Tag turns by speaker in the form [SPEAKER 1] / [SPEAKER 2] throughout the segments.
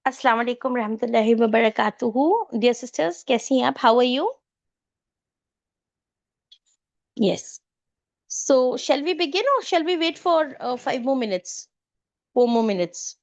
[SPEAKER 1] अस्सलाम वालेकुम रहमतुल्लाहि व बरकातुहू. Dear sisters, कैसी हैं आप? How are you? Yes. So, shall we begin or shall we wait for 5 more minutes? 4 more minutes.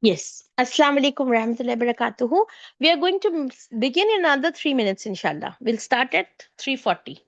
[SPEAKER 1] Yes. Assalamu alaikum rahmatullahi barakatuhu. We are going to begin in another 3 minutes, inshallah. We'll start at 3:40.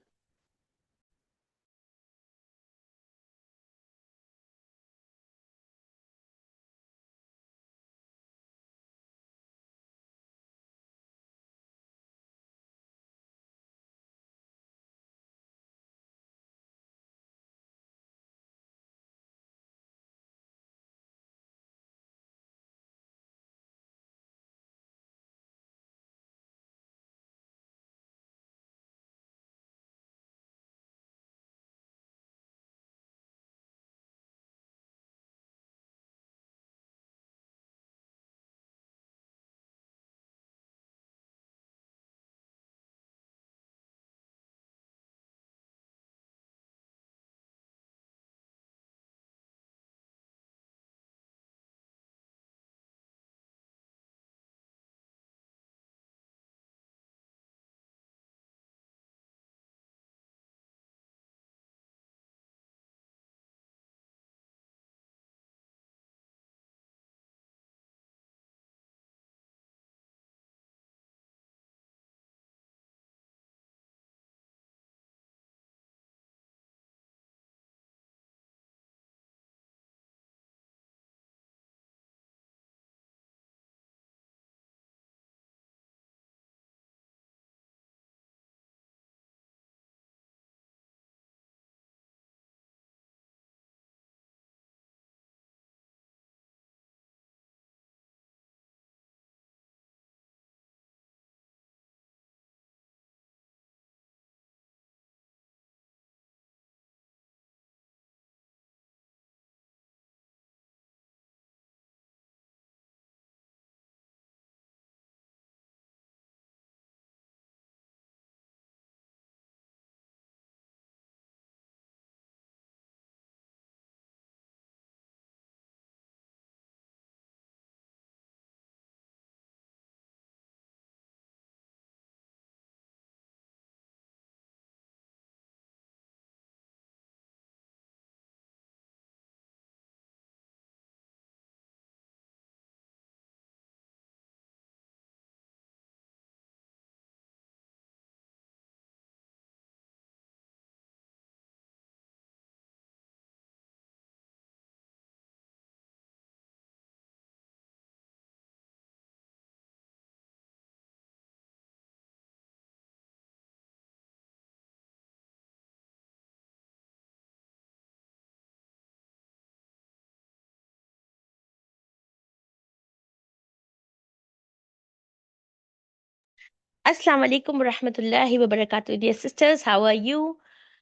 [SPEAKER 1] Assalamu alaikum wa rahmatullahi wa barakatuh. Dear sisters, how are you?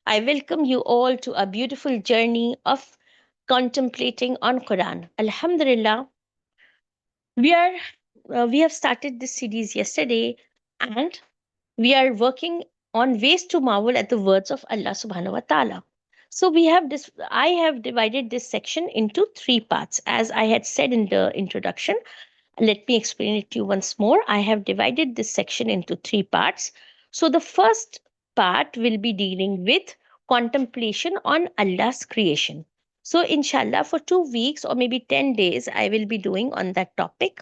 [SPEAKER 1] I welcome you all to a beautiful journey of contemplating on Quran. Alhamdulillah, we are we have started this series yesterday, and we are working on ways to marvel at the words of Allah subhanahu wa ta'ala. So I have divided this section into three parts. As I had said in the introduction, let me explain it to you once more. I have divided this section into three parts. So, the first part will be dealing with contemplation on Allah's creation. So, inshallah, for 2 weeks or maybe 10 days, I will be doing on that topic.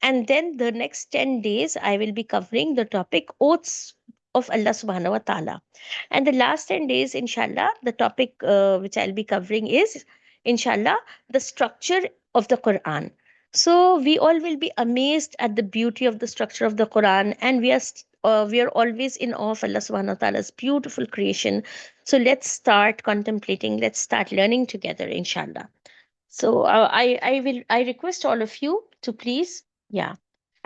[SPEAKER 1] And then the next 10 days, I will be covering the topic oaths of Allah subhanahu wa ta'ala. And the last 10 days, inshallah, the topic which I'll be covering is, inshallah, the structure of the Quran. So we all will be amazed at the beauty of the structure of the Quran, and we are always in awe of Allah subhanahu wa ta'ala's beautiful creation. So let's start contemplating, let's start learning together, inshallah. So I request all of you to please, yeah.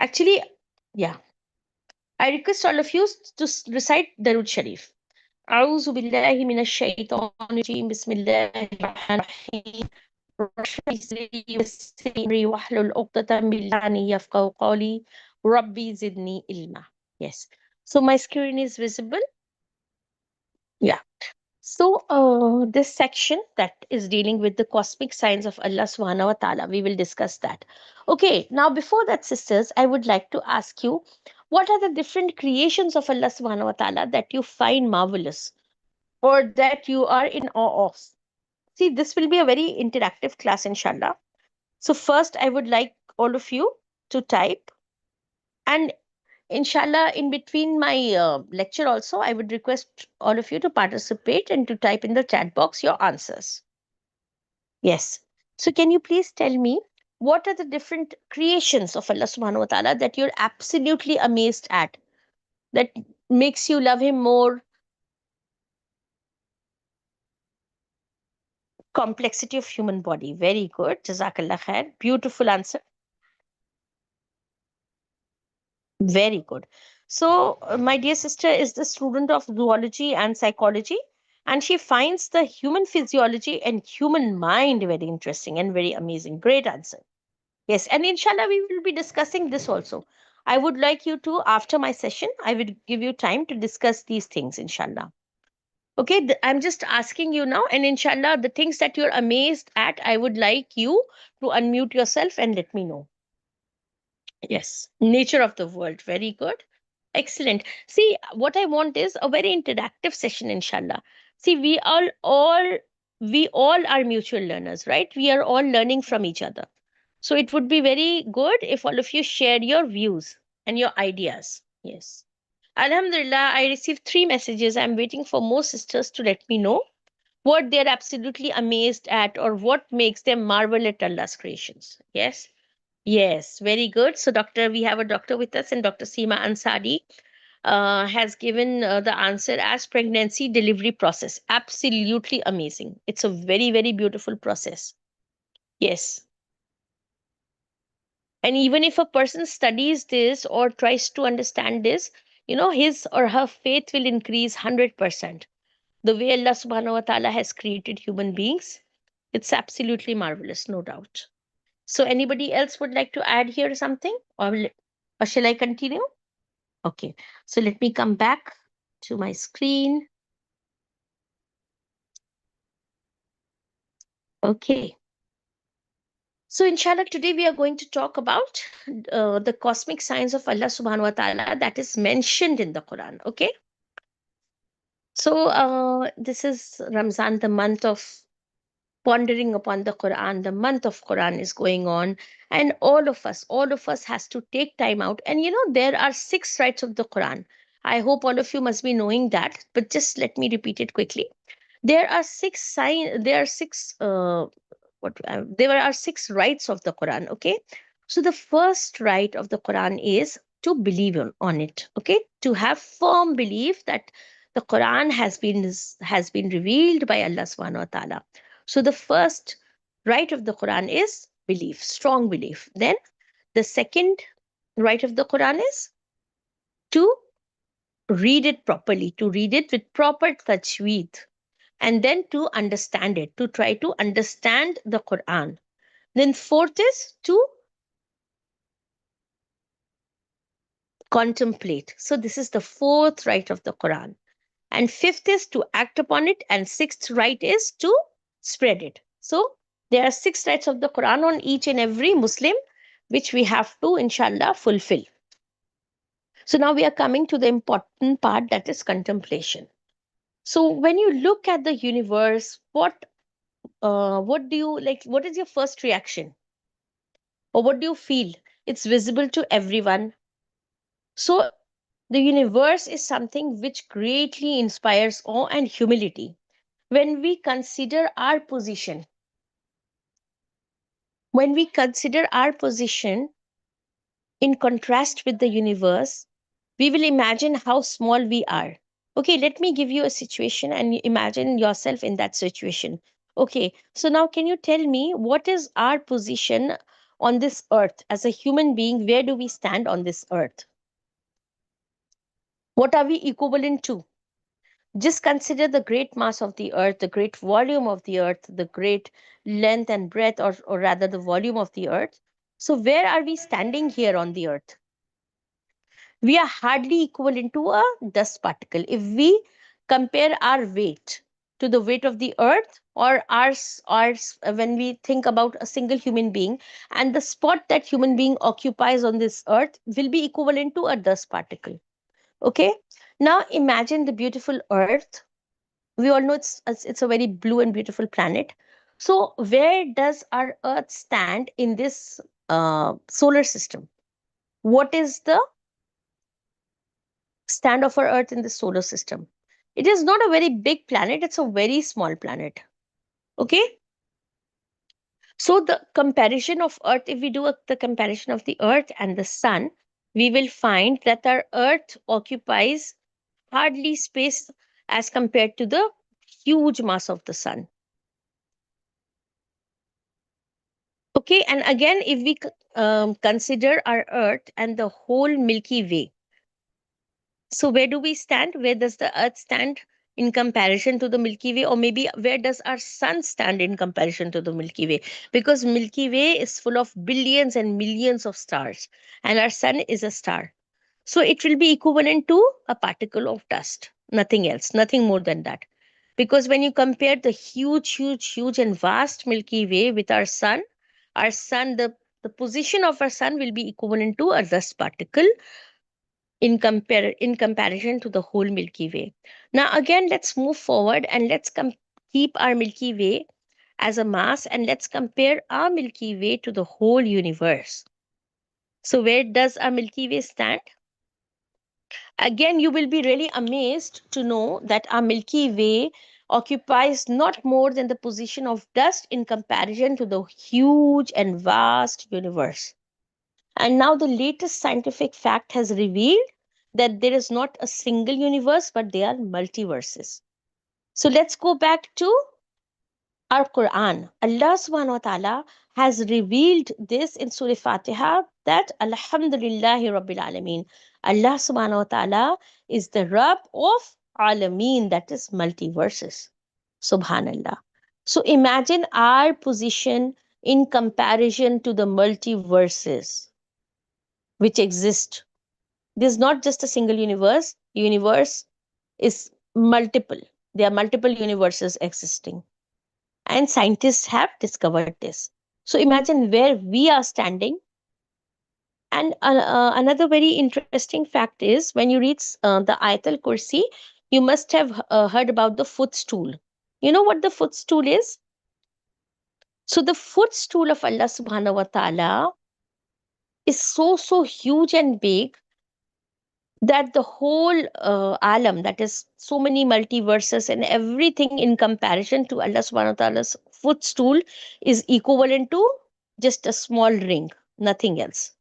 [SPEAKER 1] Actually, yeah. I request all of you to recite Darud Sharif. أعوذ بالله من الشيطان الرجيم بسم الله الرحمن الرحيم رب اشرح لي صدري ويسر لي أمري واحلل عقدة من لساني يفقهوا قولي ربي زدني علما. Yes. So my screen is visible. Yeah. So, this section that is dealing with the cosmic signs of Allah subhanahu wa ta'ala, we will discuss that. Okay, now before that, sisters, I would like to ask you, what are the different creations of Allah subhanahu wa ta'ala that you find marvelous or that you are in awe of? See, this will be a very interactive class, inshallah. So, first, I would like all of you to type, and inshallah, in between my lecture, also, I would request all of you to participate and to type in the chat box your answers. Yes. So, can you please tell me what are the different creations of Allah subhanahu wa ta'ala that you're absolutely amazed at, that makes you love Him more? Complexity of human body. Very good. Jazakallah khair. Beautiful answer. Very good. So, my dear sister is the student of zoology and psychology, and she finds the human physiology and human mind very interesting and very amazing. Great answer. Yes, and inshallah, we will be discussing this also. I would like you to, after my session, I will give you time to discuss these things, inshallah. Okay, I'm just asking you now, and inshallah, the things that you're amazed at, I would like you to unmute yourself and let me know. Yes, nature of the world. Very good. Excellent. See, what I want is a very interactive session, inshallah. See, we all are mutual learners, right? We are all learning from each other. So it would be very good if all of you share your views and your ideas. Yes. Alhamdulillah, I received 3 messages. I'm waiting for more sisters to let me know what they're absolutely amazed at or what makes them marvel at Allah's creations. Yes. Yes, very good. So, we have a doctor with us, and Dr. Seema Ansari has given the answer as pregnancy delivery process. Absolutely amazing. It's a very, very beautiful process. Yes. And even if a person studies this or tries to understand this, his or her faith will increase 100%. The way Allah subhanahu wa ta'ala has created human beings, it's absolutely marvelous, no doubt. So, anybody else would like to add here something? Or shall I continue? Okay, so let me come back to my screen. Okay. So, inshallah, today we are going to talk about the cosmic signs of Allah subhanahu wa ta'ala that is mentioned in the Quran. Okay. So, this is Ramzan, the month of pondering upon the Quran. The month of Quran is going on, and all of us has to take time out. And there are 6 rights of the Quran. I hope all of you must be knowing that, but just let me repeat it quickly. There are six there are 6 rights of the Quran. Okay, so the first right of the Quran is to believe on it. Okay, to have firm belief that the Quran has been revealed by Allah subhanahu wa ta'ala. So the first right of the Quran is belief, strong belief. Then the second right of the Quran is to read it properly, to read it with proper tajweed, and then to understand it, to try to understand the Quran. Then fourth is to contemplate. So this is the fourth right of the Quran. And fifth is to act upon it. And sixth right is to spread it. So there are six rights of the Quran on each and every Muslim, which we have to, inshallah, fulfill. So now we are coming to the important part, that is contemplation. So when you look at the universe, what do you like? What is your first reaction, or what do you feel? It's visible to everyone. So the universe is something which greatly inspires awe and humility. When we consider our position, when we consider our position in contrast with the universe, we will imagine how small we are. Okay, let me give you a situation and you imagine yourself in that situation. Okay, so now can you tell me what is our position on this earth as a human being? Where do we stand on this earth? What are we equivalent to? Just consider the great mass of the earth, the great volume of the earth, the great length and breadth, or rather the volume of the earth. So, where are we standing here on the earth? We are hardly equivalent to a dust particle. If we compare our weight to the weight of the earth, or when we think about a single human being, and the spot that human being occupies on this earth will be equivalent to a dust particle. Okay. Now imagine the beautiful earth. We all know it's a very blue and beautiful planet. So where does our earth stand in this solar system? What is the stand of our earth in the solar system? It is not a very big planet, it's a very small planet. Okay. So the comparison of earth, if we do the comparison of the earth and the sun, we will find that our earth occupies hardly space as compared to the huge mass of the sun. Okay, and again, if we consider our earth and the whole Milky Way, so where do we stand? Where does the earth stand in comparison to the Milky Way? Or maybe where does our sun stand in comparison to the Milky Way? Because Milky Way is full of billions and millions of stars, and our sun is a star. So it will be equivalent to a particle of dust, nothing else, nothing more than that. Because when you compare the huge, huge, huge and vast Milky Way with our sun, the position of our sun will be equivalent to a dust particle in comparison to the whole Milky Way. Now again, let's move forward and let's keep our Milky Way as a mass, and let's compare our Milky Way to the whole universe. So where does our Milky Way stand? Again, you will be really amazed to know that our Milky Way occupies not more than the position of dust in comparison to the huge and vast universe. And now, the latest scientific fact has revealed that there is not a single universe, but there are multiverses. So, let's go back to our Quran. Allah subhanahu wa ta'ala has revealed this in Surah Fatiha, that Alhamdulillahi Rabbil Alameen. Allah subhanahu wa ta'ala is the Rabb of Alameen, that is multiverses. Subhanallah. So imagine our position in comparison to the multiverses which exist. There's not just a single universe. Universe is multiple. There are multiple universes existing, and scientists have discovered this. So imagine where we are standing. And another very interesting fact is, when you read the Ayatul Kursi, you must have heard about the footstool. You know what the footstool is? So the footstool of Allah subhanahu wa ta'ala is so huge and big that the whole alam, that is so many multiverses and everything in comparison to Allah subhanahu wa ta'ala's footstool, is equivalent to just a small ring, nothing else.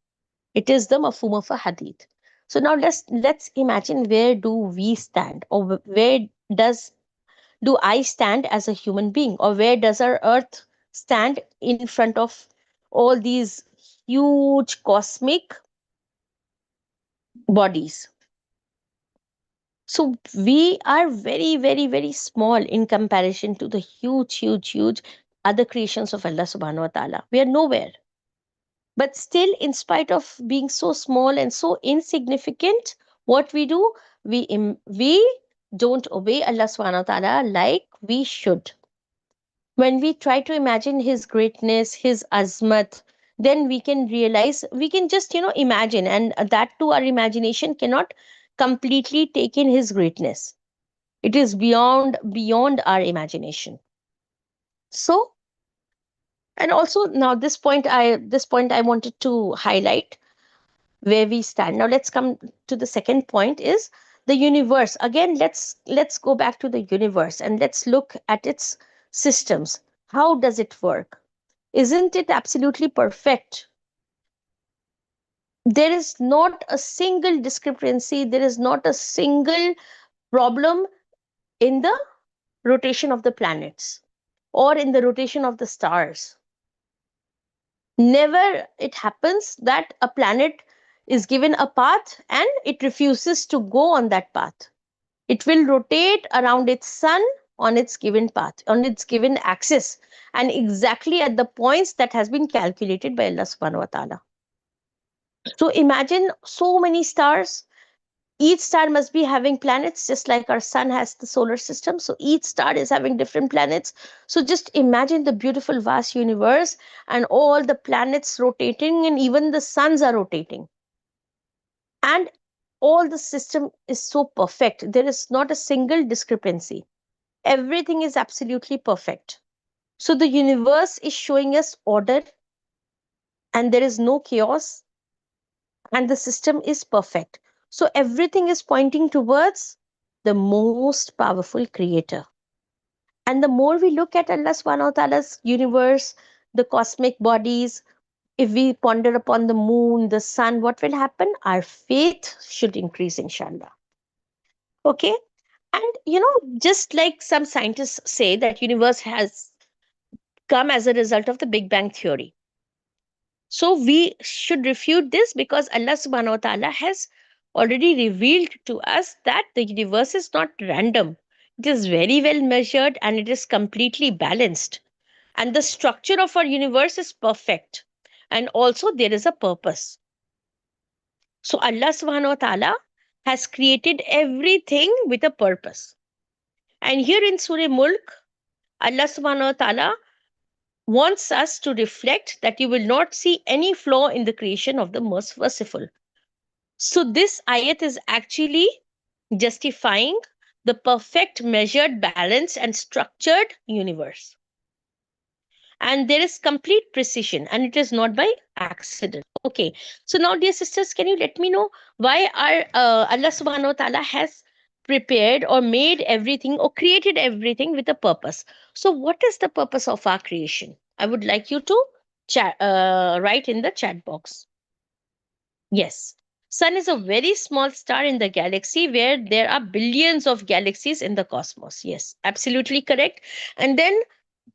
[SPEAKER 1] It is the mafhum of a hadith. So now let's imagine, where do we stand, or where does do I stand as a human being, or where does our earth stand in front of all these huge cosmic bodies? So we are very, very, very small in comparison to the huge, huge, huge other creations of Allah subhanahu wa ta'ala. We are nowhere. But still, in spite of being so small and so insignificant, what we do, we don't obey Allah subhanahu wa ta'ala like we should. When we try to imagine his greatness, his azmat, then we can realize, we can just, imagine, and that too, our imagination cannot completely take in his greatness. It is beyond our imagination. So, and also now this point I wanted to highlight where we stand. Now let's come to the second point, is the universe. Again, let's go back to the universe and let's look at its systems. How does it work? Isn't it absolutely perfect? There is not a single discrepancy, there is not a single problem in the rotation of the planets or in the rotation of the stars. Never it happens that a planet is given a path and it refuses to go on that path. It will rotate around its sun on its given path, on its given axis, and exactly at the points that has been calculated by Allah subhanahu wa ta'ala. So imagine so many stars. Each star must be having planets, just like our sun has the solar system. So each star is having different planets. So just imagine the beautiful vast universe and all the planets rotating, and even the suns are rotating. And all the system is so perfect. There is not a single discrepancy. Everything is absolutely perfect. So the universe is showing us order, and there is no chaos, and the system is perfect. So everything is pointing towards the most powerful creator. And the more we look at Allah subhanahu wa ta'ala's universe, the cosmic bodies, if we ponder upon the moon, the sun, what will happen? Our faith should increase, inshallah. Okay. And just like some scientists say that universe has come as a result of the Big Bang theory. So we should refute this, because Allah subhanahu wa ta'ala has already revealed to us that the universe is not random. It is very well measured and it is completely balanced. And the structure of our universe is perfect. And also there is a purpose. So Allah subhanahu wa ta'ala has created everything with a purpose. And here in Surah Mulk, Allah subhanahu wa ta'ala wants us to reflect that you will not see any flaw in the creation of the merciful. So this ayat is actually justifying the perfect, measured, balanced, and structured universe. And there is complete precision, and it is not by accident. Okay. So now, dear sisters, can you let me know why our Allah subhanahu wa ta'ala has prepared or made everything or created everything with a purpose? So what is the purpose of our creation? I would like you to write in the chat box. Yes. Sun is a very small star in the galaxy where there are billions of galaxies in the cosmos. Yes, absolutely correct. And then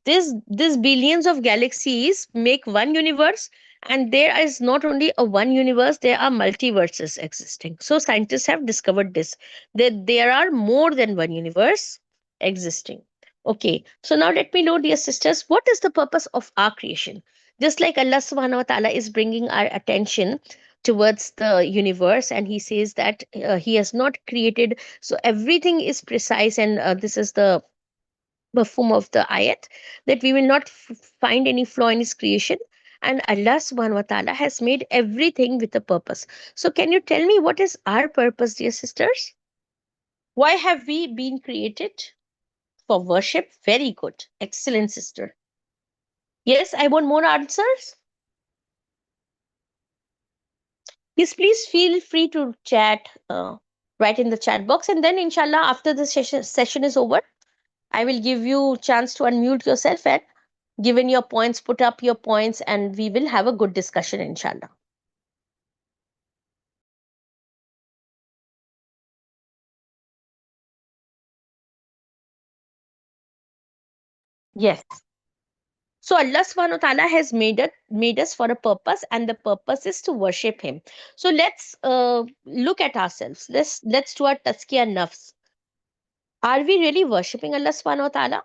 [SPEAKER 1] this billions of galaxies make one universe, and there is not only a one universe, there are multiverses existing. So scientists have discovered this, that there are more than one universe existing. Okay, so now let me know, dear sisters, what is the purpose of our creation? Just like Allah subhanahu wa ta'ala is bringing our attention towards the universe, and he says that he has not created, so everything is precise, and this is the mafhum of the ayat, that we will not find any flaw in his creation. And Allah subhanahu wa ta'ala has made everything with a purpose. So can you tell me what is our purpose, dear sisters? Why have we been created? For worship. Very good. Excellent, sister. Yes, I want more answers. Yes, please feel free to chat, right in the chat box, and then inshallah after the session is over, I will give you chance to unmute yourself and given your points, put up your points, and we will have a good discussion, inshallah. Yes. So Allah subhanahu wa ta'ala has made us for a purpose, and the purpose is to worship him. So let's look at ourselves. Let's do our tazkiyah nafs. Are we really worshipping Allah subhanahu wa ta'ala?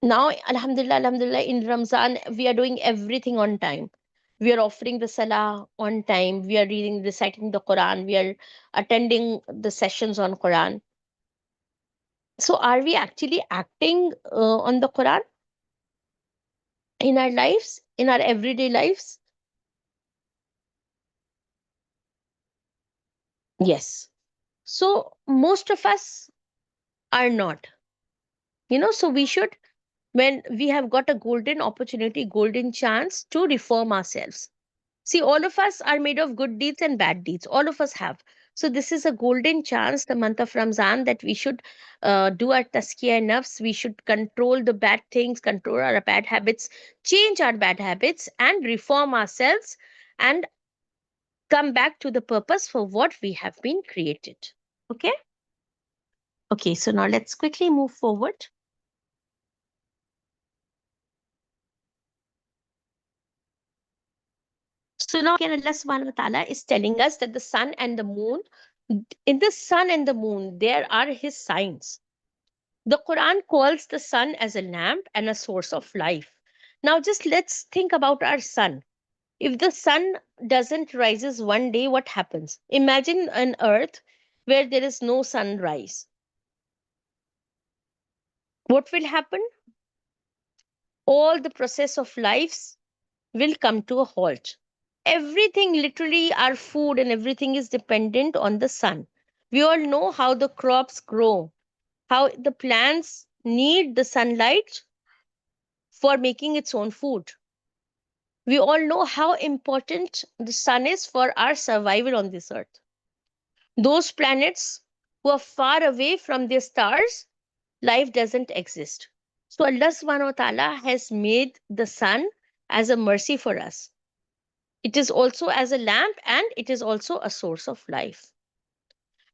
[SPEAKER 1] Now, Alhamdulillah, Alhamdulillah, in Ramzan, we are doing everything on time. We are offering the salah on time. We are reading, reciting the Quran. We are attending the sessions on Quran. So, are we actually acting on the Quran in our lives, in our everyday lives? Yes. So, most of us are not. So we should, when we have got a golden opportunity, golden chance to reform ourselves. See, all of us are made of good deeds and bad deeds. All of us have. So this is a golden chance, the month of Ramzan, that we should do our tazkiyah nafs. We should control the bad things, control our bad habits, change our bad habits, and reform ourselves, and come back to the purpose for what we have been created. Okay. Okay. So now let's quickly move forward. So now again, Allah subhanahu wa ta'ala is telling us that the sun and the moon, in the sun and the moon, there are his signs. The Quran calls the sun as a lamp and a source of life. Now just let's think about our sun. If the sun doesn't rises one day, what happens? Imagine an earth where there is no sunrise. What will happen? All the process of lives will come to a halt. Everything, literally our food and everything, is dependent on the sun. We all know how the crops grow, how the plants need the sunlight for making its own food. We all know how important the sun is for our survival on this earth. Those planets who are far away from their stars, life doesn't exist. So Allah subhanahu wa ta'ala has made the sun as a mercy for us. It is also as a lamp, and it is also a source of life.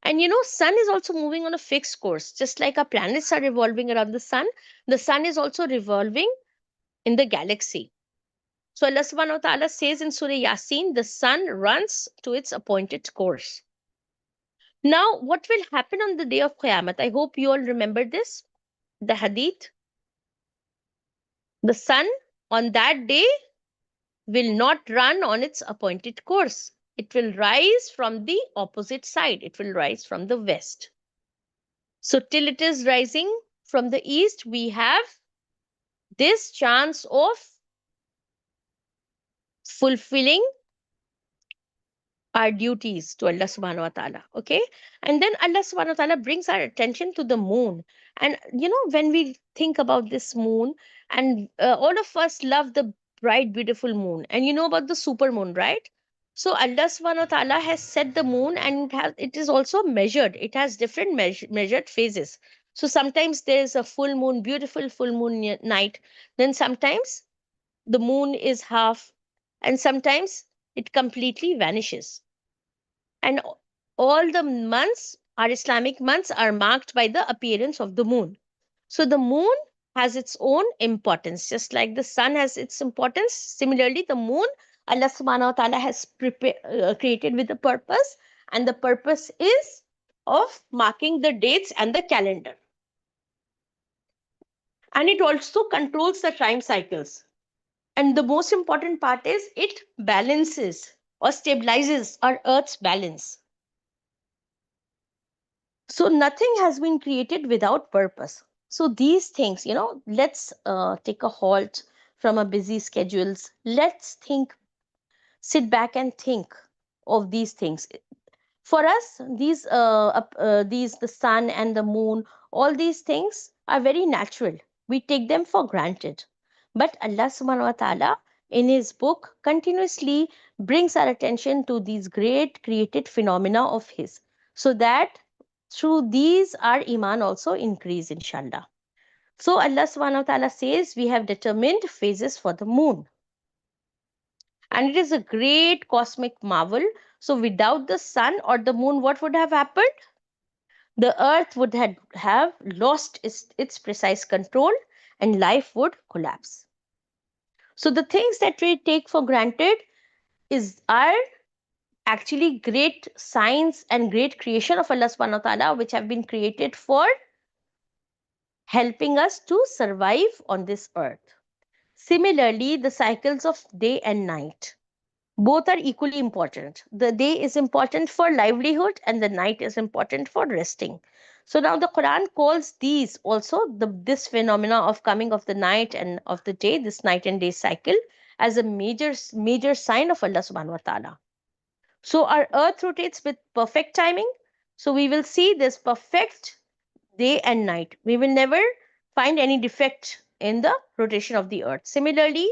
[SPEAKER 1] And sun is also moving on a fixed course. Just like our planets are revolving around the sun is also revolving in the galaxy. So Allah subhanahu wa ta'ala says in Surah Yasin, the sun runs to its appointed course. Now, what will happen on the day of Qiyamah? I hope you all remember this, the hadith. The sun on that day will not run on its appointed course. It will rise from the opposite side. It will rise from the west. So, till it is rising from the east, we have this chance of fulfilling our duties to Allah subhanahu wa ta'ala. Okay. And then Allah subhanahu wa ta'ala brings our attention to the moon. And when we think about this moon, and all of us love the bright, beautiful moon. And you know about the super moon, right? So Allah subhanahu wa ta'ala has set the moon, and it is also measured. It has different measured phases. So sometimes there is a full moon, beautiful full moon night. Then sometimes the moon is half, and sometimes it completely vanishes. And all the months, our Islamic months, are marked by the appearance of the moon. So the moon has its own importance, just like the sun has its importance. Similarly, the moon, Allah subhanahu wa ta'ala has created with a purpose, and the purpose is of marking the dates and the calendar. And it also controls the time cycles. And the most important part is it balances or stabilizes our Earth's balance. So nothing has been created without purpose. So these things, let's take a halt from our busy schedules. Let's sit back and think of these things. For us, these the sun and the moon, all these things are very natural. We take them for granted. But Allah subhanahu wa ta'ala in his book continuously brings our attention to these great created phenomena of his, so that through these our iman also increase, inshallah. So Allah subhanahu wa ta'ala says we have determined phases for the moon, and it is a great cosmic marvel. So without the sun or the moon, what would have happened? The earth would have lost its precise control, and life would collapse. So the things that we take for granted is our actually great signs and great creation of Allah subhanahu wa ta'ala, which have been created for helping us to survive on this earth. Similarly, the cycles of day and night, both are equally important. The day is important for livelihood and the night is important for resting. So now the Quran calls these also, this phenomena of coming of the night and of the day, this night and day cycle, as a major sign of Allah subhanahu wa ta'ala. So our earth rotates with perfect timing. So we will see this perfect day and night. We will never find any defect in the rotation of the earth. Similarly,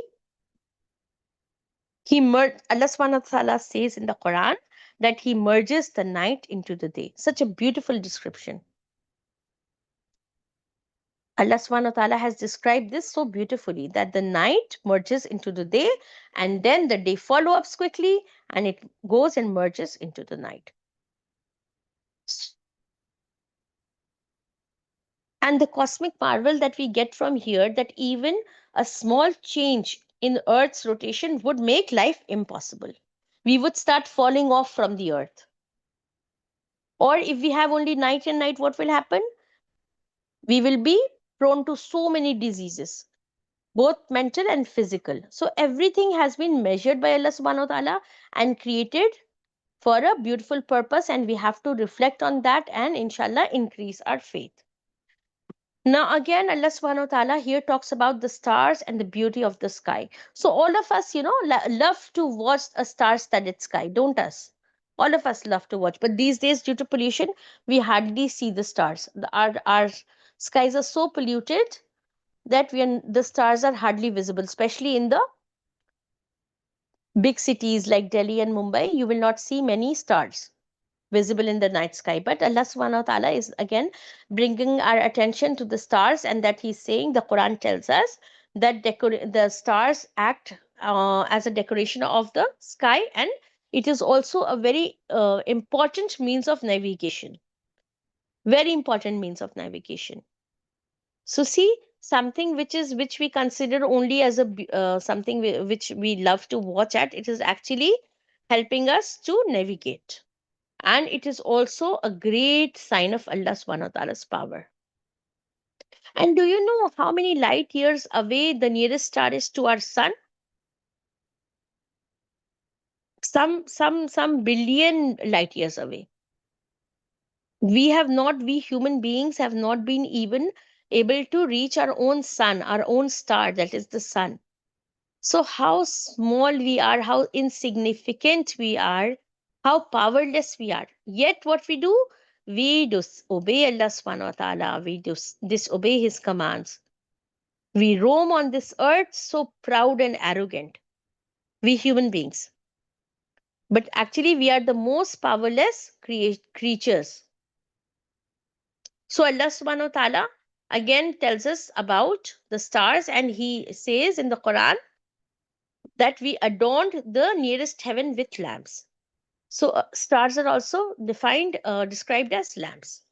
[SPEAKER 1] Allah subhanahu wa ta'ala says in the Quran that He merges the night into the day. Such a beautiful description. Allah subhanahu wa ta'ala has described this so beautifully that the night merges into the day and then the day follows quickly and it goes and merges into the night. And the cosmic marvel that we get from here, that even a small change in Earth's rotation would make life impossible. We would start falling off from the Earth. Or if we have only night and night, what will happen? We will be prone to so many diseases, both mental and physical. So everything has been measured by Allah subhanahu wa ta'ala and created for a beautiful purpose, and we have to reflect on that and inshallah increase our faith. Now again, Allah subhanahu wa ta'ala here talks about the stars and the beauty of the sky. So all of us, love to watch a star-studded sky, don't us? All of us love to watch. But these days, due to pollution, we hardly see the stars. Our skies are so polluted that the stars are hardly visible, especially in the big cities like Delhi and Mumbai. You will not see many stars visible in the night sky. But Allah subhanahu wa ta'ala is again bringing our attention to the stars, and that He's saying, the Quran tells us that the stars act as a decoration of the sky, and it is also a very important means of navigation. Very important means of navigation. So see, something which we consider only as a something which we love to watch at, it is actually helping us to navigate. And it is also a great sign of Allah subhanahu wa ta'ala's power. And do you know how many light years away the nearest star is to our sun? Some billion light years away. We human beings have not been even able to reach our own sun, our own star, that is the sun. So how small we are, how insignificant we are, how powerless we are. Yet what we do? We disobey Allah subhanahu wa ta'ala. We disobey His commands. We roam on this earth so proud and arrogant. We human beings. But actually we are the most powerless creatures. So Allah subhanahu wa ta'ala again tells us about the stars, and He says in the Quran that we adorned the nearest heaven with lamps. So stars are also described as lamps.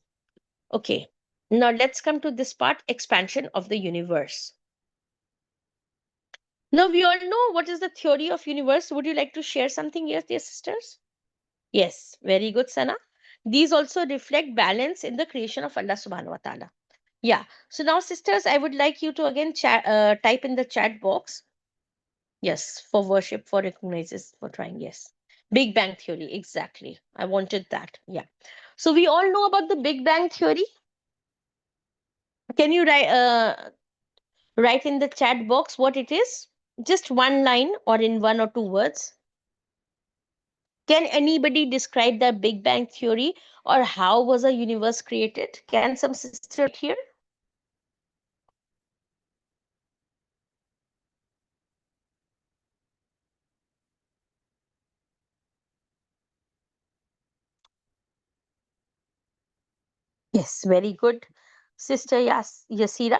[SPEAKER 1] Okay, now let's come to this part, expansion of the universe. Now we all know what is the theory of universe. Would you like to share something here, dear sisters? Yes, very good, Sana. These also reflect balance in the creation of Allah subhanahu wa ta'ala. Yeah. So now, sisters, I would like you to again type in the chat box. Yes, for worship, for recognizes, for trying. Yes. Big Bang Theory. Exactly. I wanted that. Yeah. So we all know about the Big Bang Theory. Can you write in the chat box what it is? Just one line or in one or two words. Can anybody describe the Big Bang Theory, or how was a universe created? Can some sister here? Yes, very good, Sister Yasira.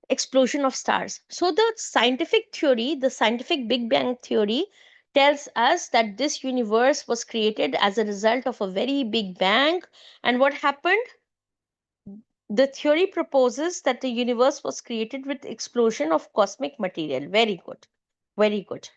[SPEAKER 1] Explosion of stars. So the scientific theory, the scientific Big Bang theory, tells us that this universe was created as a result of a very big bang. And what happened? The theory proposes that the universe was created with explosion of cosmic material. Very good. Very good.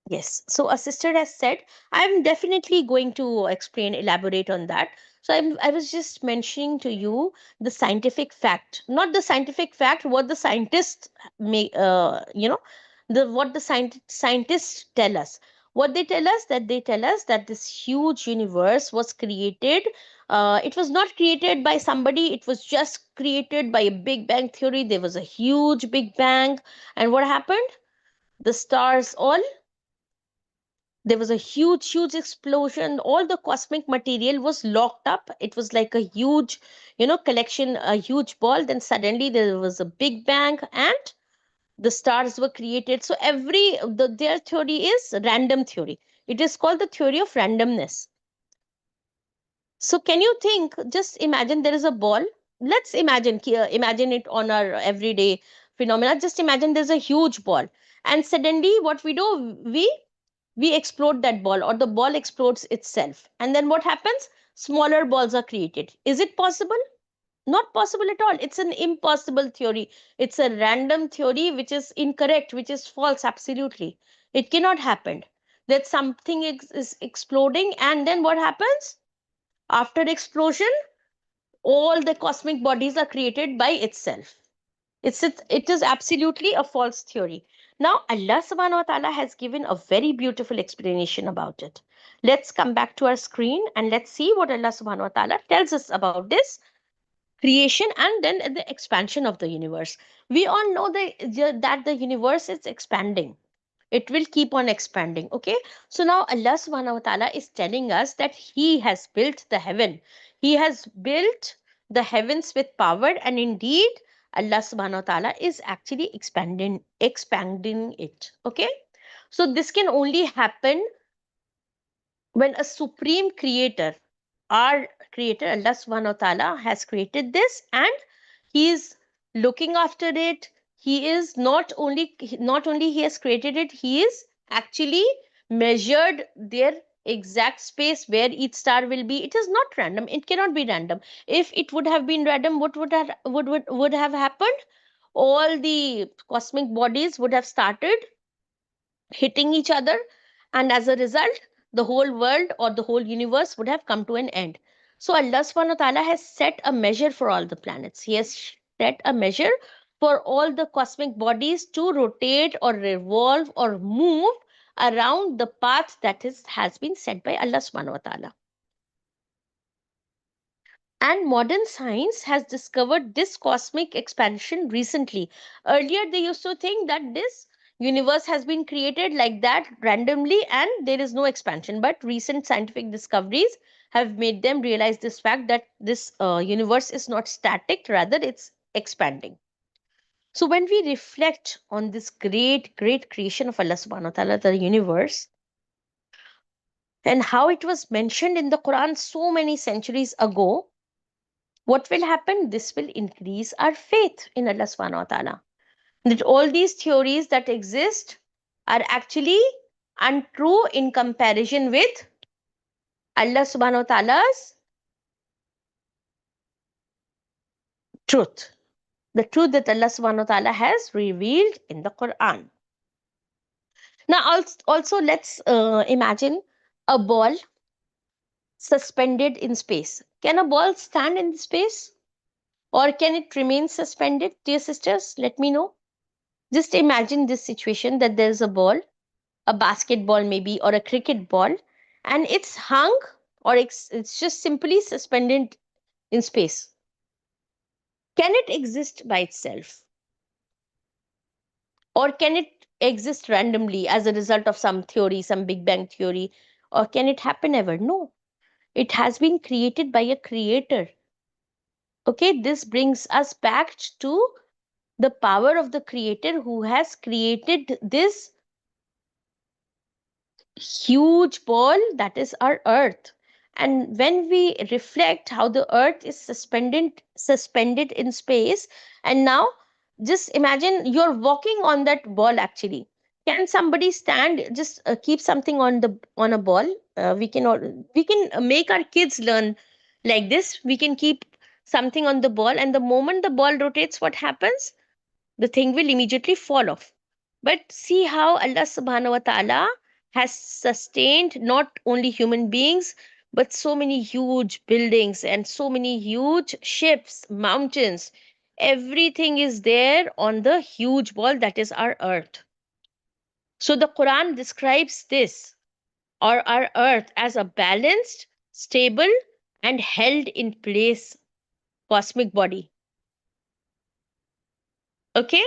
[SPEAKER 1] Yes. So a sister has said, I'm definitely going to explain, elaborate on that. So I was just mentioning to you the scientific fact, not the scientific fact, what the scientists may, what the scientists tell us. What they tell us, that they tell us that this huge universe was created. It was not created by somebody. It was just created by a Big Bang theory. There was a huge Big Bang, and what happened? The stars all, there was a huge explosion. All the cosmic material was locked up. It was like a huge, collection, a huge ball. Then suddenly there was a big bang, and the stars were created. So their theory is random theory. It is called the theory of randomness. So can you think, just imagine there is a ball. Let's imagine it on our everyday phenomena. Just imagine there's a huge ball, and suddenly what we do, we explode that ball, or the ball explodes itself, and then what happens? Smaller balls are created. Is it possible? Not possible at all. It's an impossible theory. It's a random theory, which is incorrect, which is false. Absolutely, it cannot happen that something is exploding, and then what happens after explosion? All the cosmic bodies are created by itself. It is absolutely a false theory. Now, Allah subhanahu wa ta'ala has given a very beautiful explanation about it. Let's come back to our screen and let's see what Allah subhanahu wa ta'ala tells us about this creation and then the expansion of the universe. We all know that the universe is expanding. It will keep on expanding. Okay. So now Allah subhanahu wa ta'ala is telling us that He has built the heaven. He has built the heavens with power, and indeed Allah subhanahu wa ta'ala is actually expanding it. Okay. So this can only happen when a supreme creator, our creator Allah subhanahu wa ta'ala, has created this, and he is looking after it. He is not only he has created it, he is actually measured their exact space where each star will be. It is not random. It cannot be random. If it would have been random, what would have happened? All the cosmic bodies would have started hitting each other, and as a result the whole world or the whole universe would have come to an end. So Allah subhanahu wa ta'ala has set a measure for all the planets. He has set a measure for all the cosmic bodies to rotate or revolve or move around the path that has been set by Allah subhanahu wa ta'ala. And modern science has discovered this cosmic expansion recently. Earlier, they used to think that this universe has been created like that randomly and there is no expansion. But recent scientific discoveries have made them realize this fact that this universe is not static, rather, it's expanding. So, when we reflect on this great creation of Allah subhanahu wa ta'ala, the universe, and how it was mentioned in the Quran so many centuries ago, what will happen? This will increase our faith in Allah subhanahu wa ta'ala. That all these theories that exist are actually untrue in comparison with Allah subhanahu wa ta'ala's truth. The truth that Allah subhanahu wa ta'ala has revealed in the Quran. Now, also let's imagine a ball suspended in space. Can a ball stand in space? Or can it remain suspended? Dear sisters, let me know. Just imagine this situation, that there's a ball, a basketball maybe, or a cricket ball, and it's hung, or it's just simply suspended in space. Can it exist by itself? Or can it exist randomly as a result of some theory, some Big Bang theory? Or can it happen ever? No. It has been created by a creator. Okay, this brings us back to the power of the creator who has created this huge ball that is our earth. And when we reflect how the earth is suspended in space, and now just imagine you're walking on that ball. Actually, can somebody stand, just keep something on a ball? We can make our kids learn like this. We can keep something on the ball, and the moment the ball rotates, what happens? The thing will immediately fall off. But see how Allah subhanahu wa ta'ala has sustained not only human beings, but so many huge buildings and so many huge ships, mountains. Everything is there on the huge ball that is our earth. So the Quran describes this, or our earth, as a balanced, stable, and held in place cosmic body. Okay?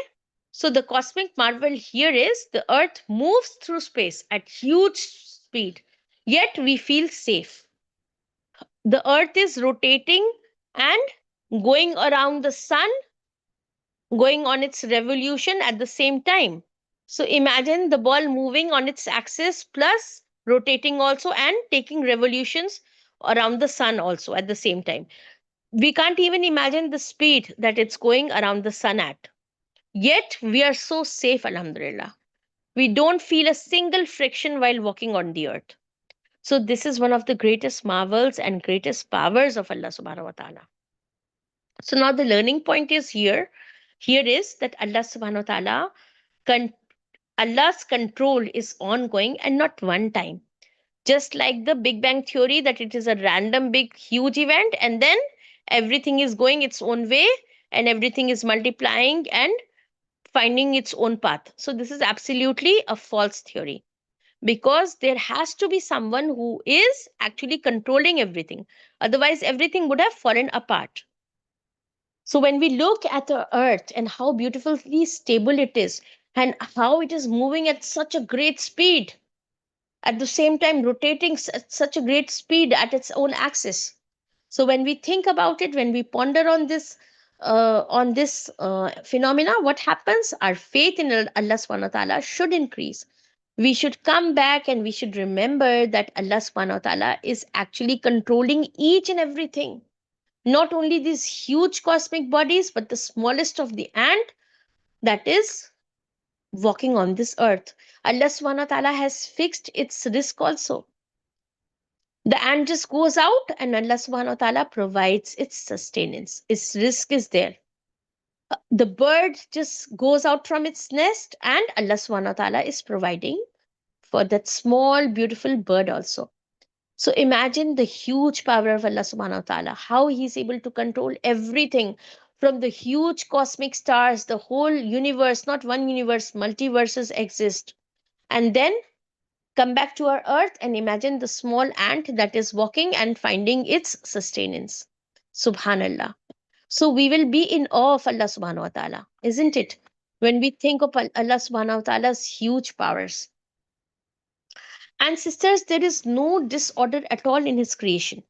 [SPEAKER 1] So the cosmic marvel here is the earth moves through space at huge speed, yet we feel safe. The earth is rotating and going around the sun, going on its revolution at the same time. So imagine the ball moving on its axis plus rotating also and taking revolutions around the sun also at the same time. We can't even imagine the speed that it's going around the sun at. Yet we are so safe, Alhamdulillah. We don't feel a single friction while walking on the earth. So this is one of the greatest marvels and greatest powers of Allah subhanahu wa ta'ala. So now the learning point is here. Here is that Allah subhanahu wa ta'ala, con- Allah's control is ongoing and not one time. Just like the Big Bang theory, that it is a random, big, huge event, and then everything is going its own way and everything is multiplying and finding its own path. So this is absolutely a false theory, because there has to be someone who is actually controlling everything. Otherwise, everything would have fallen apart. So when we look at the earth and how beautifully stable it is, and how it is moving at such a great speed, at the same time rotating at such a great speed at its own axis. So when we think about it, when we ponder on this phenomena, what happens? Our faith in Allah subhanahu wa ta'ala should increase. We should come back and we should remember that Allah subhanahu wa ta'ala is actually controlling each and everything. Not only these huge cosmic bodies, but the smallest of the ant that is walking on this earth. Allah subhanahu wa ta'ala has fixed its risk also. The ant just goes out and Allah subhanahu wa ta'ala provides its sustenance. Its risk is there. The bird just goes out from its nest and Allah subhanahu wa ta'ala is providing for that small, beautiful bird also. So imagine the huge power of Allah subhanahu wa ta'ala, how He's able to control everything from the huge cosmic stars, the whole universe, not one universe, multiverses exist. And then come back to our earth and imagine the small ant that is walking and finding its sustenance. Subhanallah. So we will be in awe of Allah subhanahu wa ta'ala, isn't it? When we think of Allah subhanahu wa ta'ala's huge powers. And sisters, there is no disorder at all in His creation.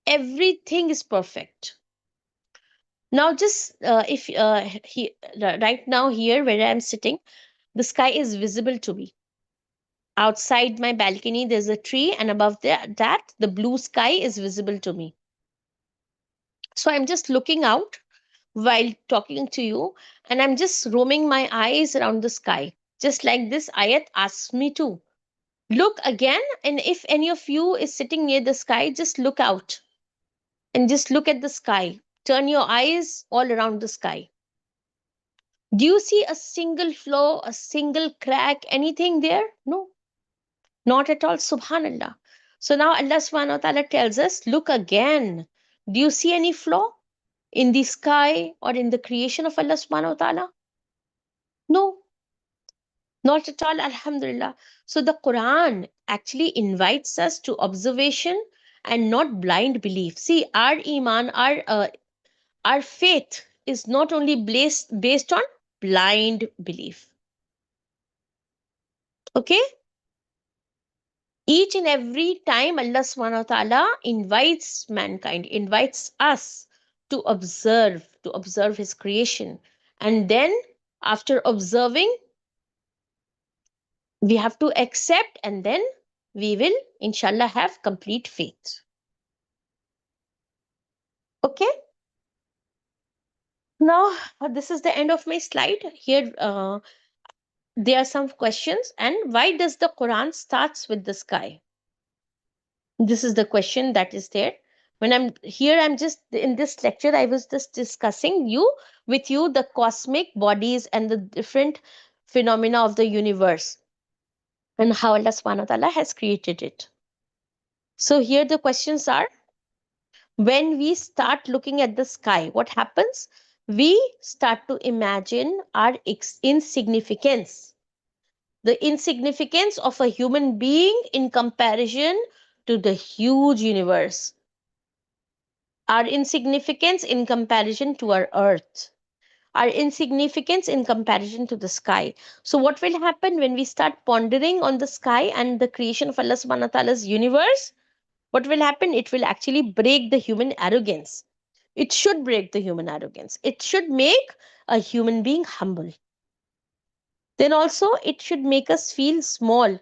[SPEAKER 1] Everything is perfect. Now, just if right now here where I am sitting, the sky is visible to me. Outside my balcony, there's a tree, and above that, the blue sky is visible to me. So I'm just looking out while talking to you, and I'm just roaming my eyes around the sky, just like this ayat asks me to. Look again, and if any of you is sitting near the sky, just look out and just look at the sky. Turn your eyes all around the sky. Do you see a single flaw, a single crack, anything there? No, not at all. Subhanallah. So now Allah subhanahu wa ta'ala tells us, look again. Do you see any flaw in the sky or in the creation of Allah subhanahu wa ta'ala? No, not at all. Alhamdulillah. So the Quran actually invites us to observation and not blind belief. See, our iman, our faith is not only based on blind belief. Okay? Each and every time Allah subhanahu wa ta'ala invites mankind, invites us to observe His creation. And then after observing, we have to accept, and then we will, inshallah, have complete faith. Okay? Now, this is the end of my slide. Here, there are some questions. And why does the Quran starts with the sky? This is the question that is there. When I'm here, I'm just in this lecture, I was just discussing with you the cosmic bodies and the different phenomena of the universe. and how Allah subhanahu wa ta'ala has created it. So here the questions are: when we start looking at the sky, what happens? We start to imagine our insignificance, the insignificance of a human being in comparison to the huge universe, our insignificance in comparison to our earth, our insignificance in comparison to the sky. So, what will happen when we start pondering on the sky and the creation of Allah subhanahu wa ta'ala's universe? What will happen? It will actually break the human arrogance. It should break the human arrogance. It should make a human being humble. Then also, it should make us feel small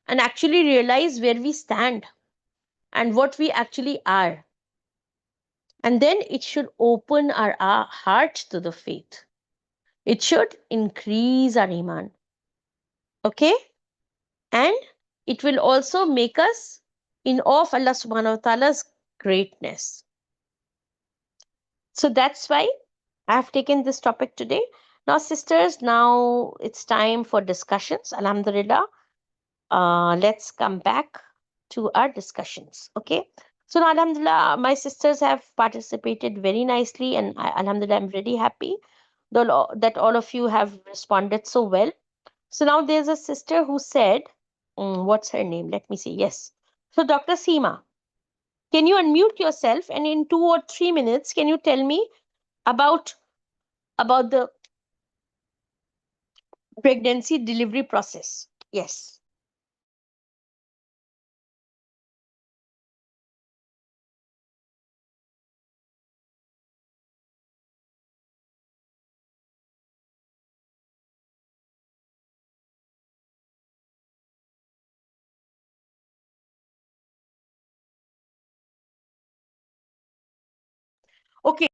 [SPEAKER 1] and actually realize where we stand and what we actually are. And then it should open our heart to the faith. It should increase our iman. Okay? And it will also make us in awe of Allah subhanahu wa ta'ala's greatness. So that's why I have taken this topic today. Now, sisters, now it's time for discussions. Alhamdulillah. Let's come back to our discussions. Okay. So now, Alhamdulillah, my sisters have participated very nicely, and Alhamdulillah, I'm very happy that all of you have responded so well. So now there's a sister who said, what's her name? Let me see. Yes. So, Dr. Seema, can you unmute yourself, and in 2 or 3 minutes, can you tell me about the pregnancy delivery process? Yes. Okay.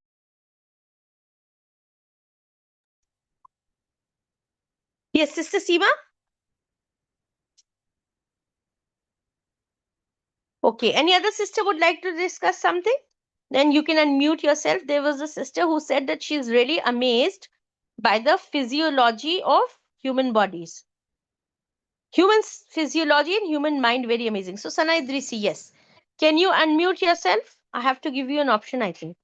[SPEAKER 1] Yes, Sister Seema. Okay. Any other sister would like to discuss something? Then you can unmute yourself. There was a sister who said that she's really amazed by the physiology of human bodies. Human physiology and human mind, very amazing. So, Sana Idrisi, yes. Can you unmute yourself? I have to give you an option, I think.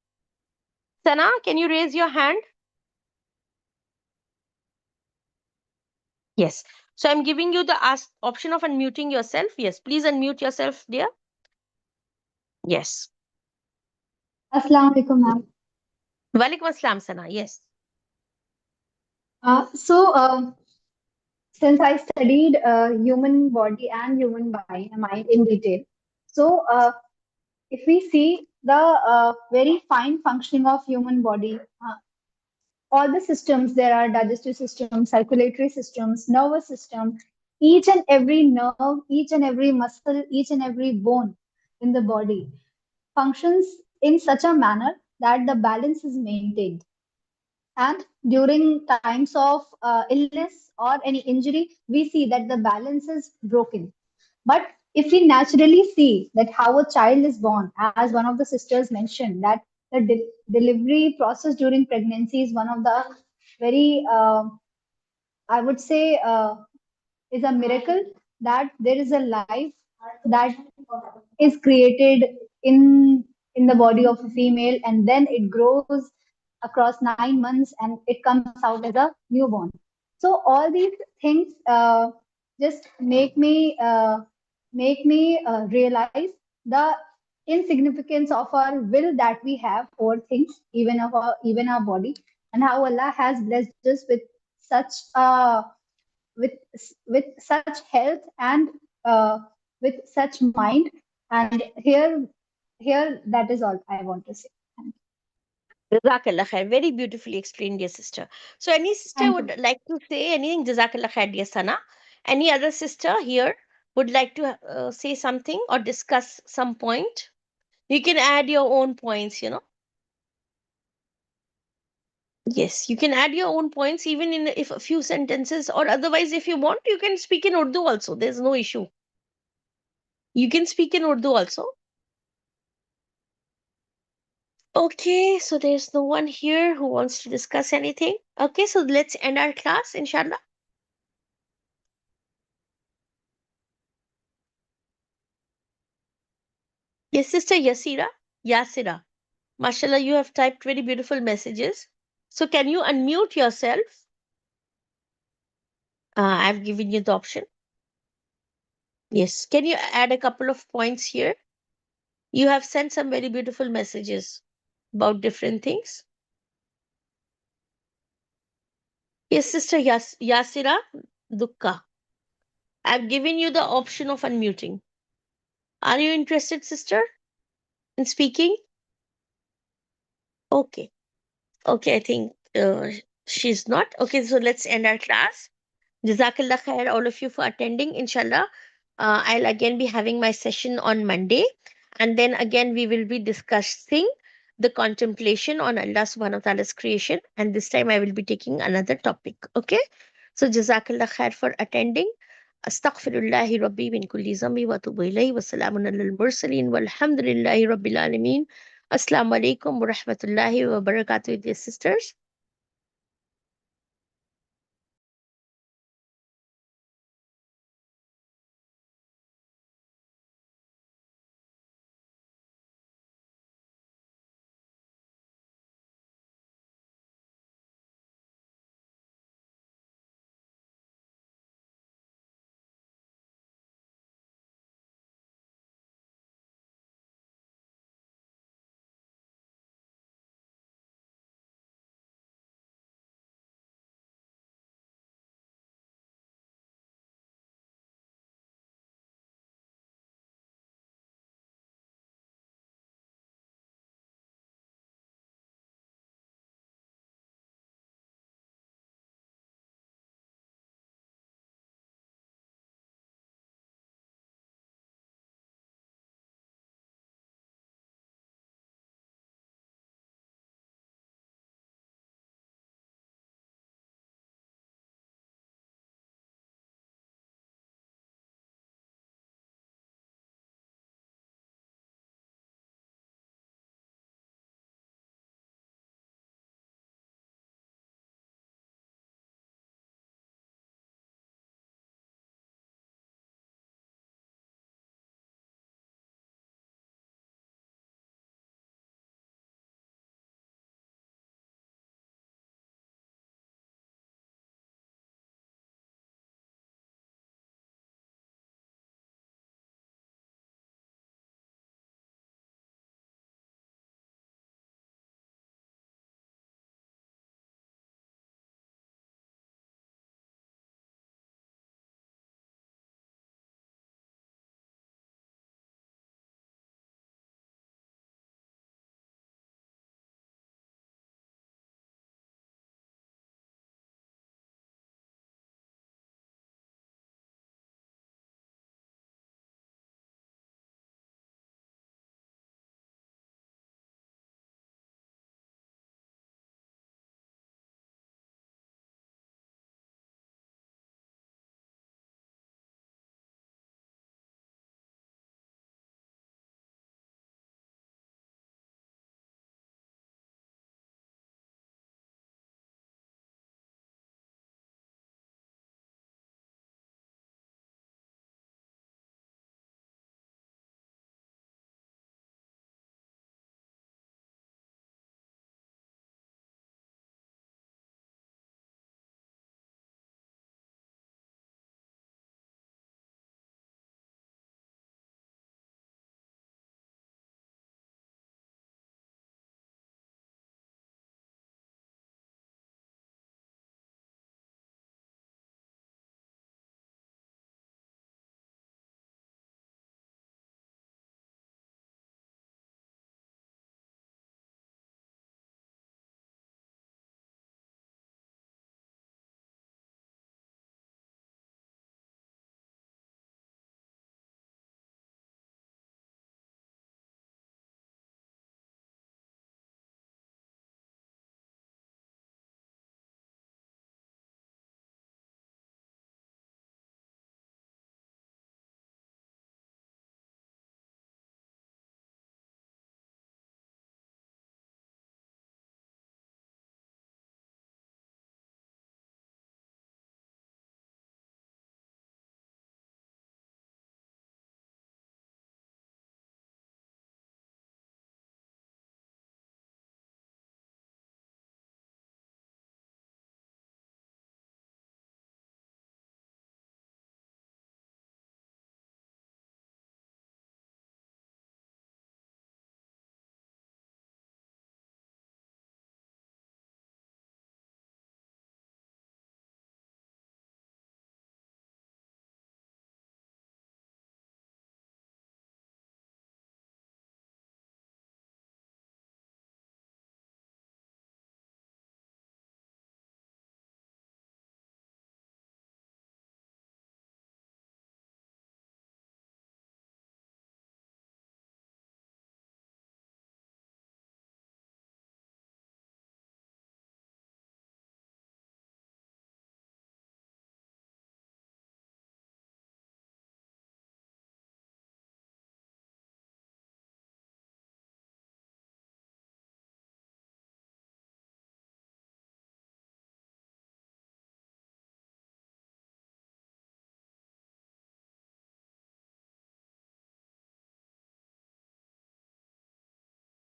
[SPEAKER 1] Sana, can you raise your hand? Yes. So, I'm giving you the option of unmuting yourself. Yes, please unmute yourself, dear. Yes.
[SPEAKER 2] Assalamu alaikum, ma'am.
[SPEAKER 1] Walaikum assalam, Sana. Yes.
[SPEAKER 2] So, since I studied human body and human mind in detail, so if we see the very fine functioning of human body, all the systems, there are digestive system, circulatory systems, nervous system, each and every nerve, each and every muscle, each and every bone in the body functions in such a manner that the balance is maintained. And during times of illness or any injury, we see that the balance is broken. But if we naturally see that how a child is born, as one of the sisters mentioned, that the delivery process during pregnancy is one of the very, I would say, is a miracle that there is a life that is created in in the body of a female, and then it grows across 9 months and it comes out as a newborn. So all these things just make me realize the insignificance of our will that we have over things, even our body, and how Allah has blessed us with such with with such health and uh, with such mind. And here that is all I want to say.
[SPEAKER 1] Jazakallah khair. Very beautifully explained, dear sister. So, any sister
[SPEAKER 2] Thank you.
[SPEAKER 1] would like to say anything? Jazakallah khair, dear Sana. Any other sister here would like to say something or discuss some point? You can add your own points, Yes, you can add your own points even in if a few sentences, or otherwise, if you want, you can speak in Urdu also. There's no issue. You can speak in Urdu also. Okay, so there's no one here who wants to discuss anything. Okay, so let's end our class, inshallah. Yes, Sister Yasira. Yasira. Mashallah, you have typed very beautiful messages. So can you unmute yourself? I've given you the option. Yes. Can you add a couple of points here? You have sent some very beautiful messages about different things. Yes, Sister Yasira Dukka. I've given you the option of unmuting. Are you interested, sister, in speaking? Okay. Okay, I think she's not. Okay, so let's end our class. Jazakallah khair, all of you, for attending. Inshallah, I'll again be having my session on Monday. And then again, we will be discussing the contemplation on Allah subhanahu wa ta'ala's creation. And this time, I will be taking another topic. Okay? So, Jazakallah khair for attending. Astaghfirullahi Rabbi min kulli zambi wa tubu ilayhi wa salamun alal mursaleen walhamdulillahi Rabbil alameen. Assalamu alaikum wa rahmatullahi wa barakatuh, dear sisters.